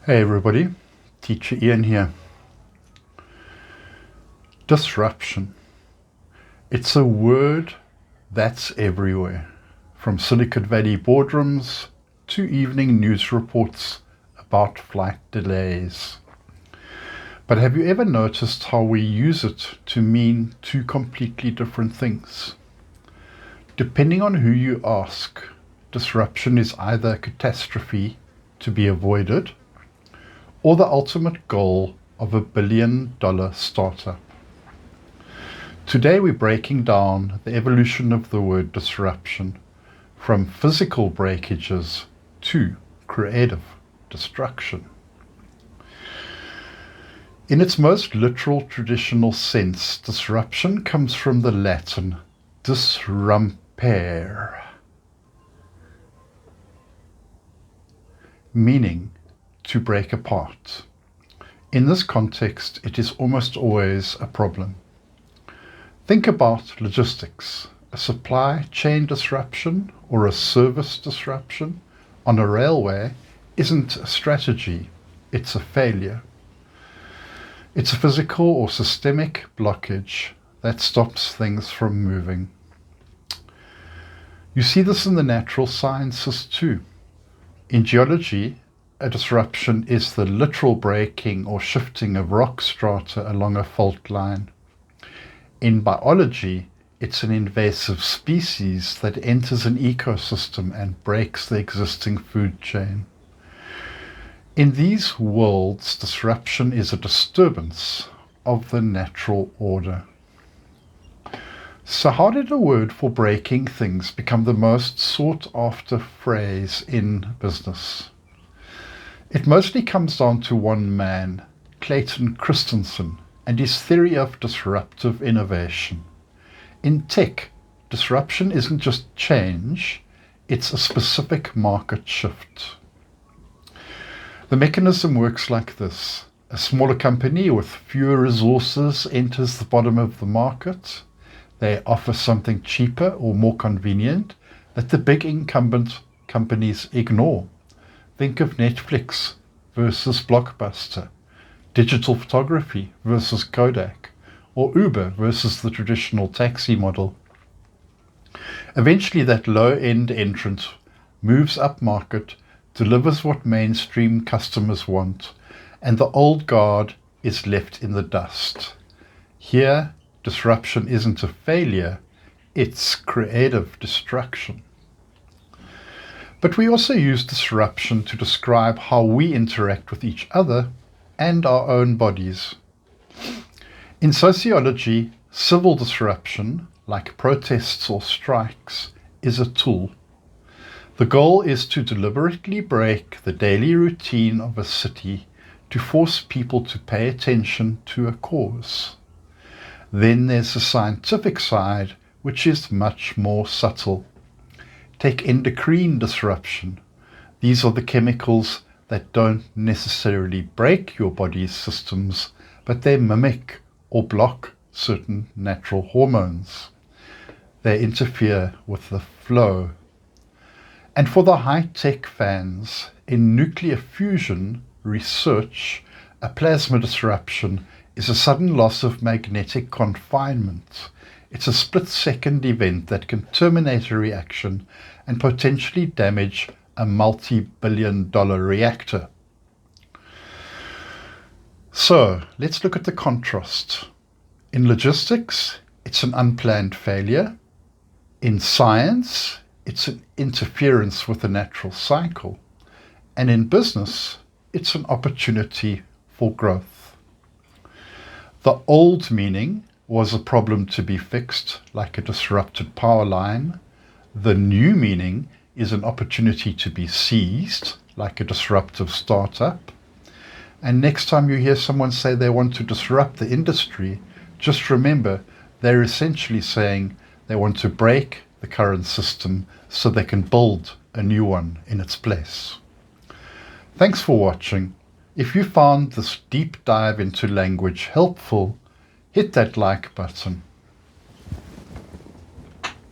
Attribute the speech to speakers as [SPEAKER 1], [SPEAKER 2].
[SPEAKER 1] Hey everybody, Teacher Ian here. Disruption. It's a word that's everywhere, from Silicon Valley boardrooms to evening news reports about flight delays. But have you ever noticed how we use it to mean two completely different things? Depending on who you ask, disruption is either a catastrophe to be avoided or the ultimate goal of $1 billion startup. Today we're breaking down the evolution of the word disruption from physical breakages to creative destruction. In its most literal traditional sense, disruption comes from the Latin disrumpere, meaning to break apart. In this context, it is almost always a problem. Think about logistics. A supply chain disruption or a service disruption on a railway isn't a strategy, it's a failure. It's a physical or systemic blockage that stops things from moving. You see this in the natural sciences too. In geology, a disruption is the literal breaking or shifting of rock strata along a fault line. In biology, it's an invasive species that enters an ecosystem and breaks the existing food chain. In these worlds, disruption is a disturbance of the natural order. So how did a word for breaking things become the most sought-after phrase in business? It mostly comes down to one man, Clayton Christensen, and his theory of disruptive innovation. In tech, disruption isn't just change, it's a specific market shift. The mechanism works like this. A smaller company with fewer resources enters the bottom of the market. They offer something cheaper or more convenient that the big incumbent companies ignore. Think of Netflix versus Blockbuster, digital photography versus Kodak, or Uber versus the traditional taxi model. Eventually that low-end entrant moves upmarket, delivers what mainstream customers want, and the old guard is left in the dust. Here, disruption isn't a failure, it's creative destruction. But we also use disruption to describe how we interact with each other and our own bodies. In sociology, civil disruption, like protests or strikes, is a tool. The goal is to deliberately break the daily routine of a city to force people to pay attention to a cause. Then there's the scientific side, which is much more subtle. Take endocrine disruption. These are the chemicals that don't necessarily break your body's systems, but they mimic or block certain natural hormones. They interfere with the flow. And for the high-tech fans, in nuclear fusion research, a plasma disruption is a sudden loss of magnetic confinement. It's a split-second event that can terminate a reaction and potentially damage a multi-billion-dollar reactor. So, let's look at the contrast. In logistics, it's an unplanned failure. In science, it's an interference with the natural cycle. And in business, it's an opportunity for growth. The old meaning was a problem to be fixed, like a disrupted power line. The new meaning is an opportunity to be seized, like a disruptive startup. And next time you hear someone say they want to disrupt the industry, just remember they're essentially saying they want to break the current system so they can build a new one in its place. Thanks for watching. If you found this deep dive into language helpful, hit that like button.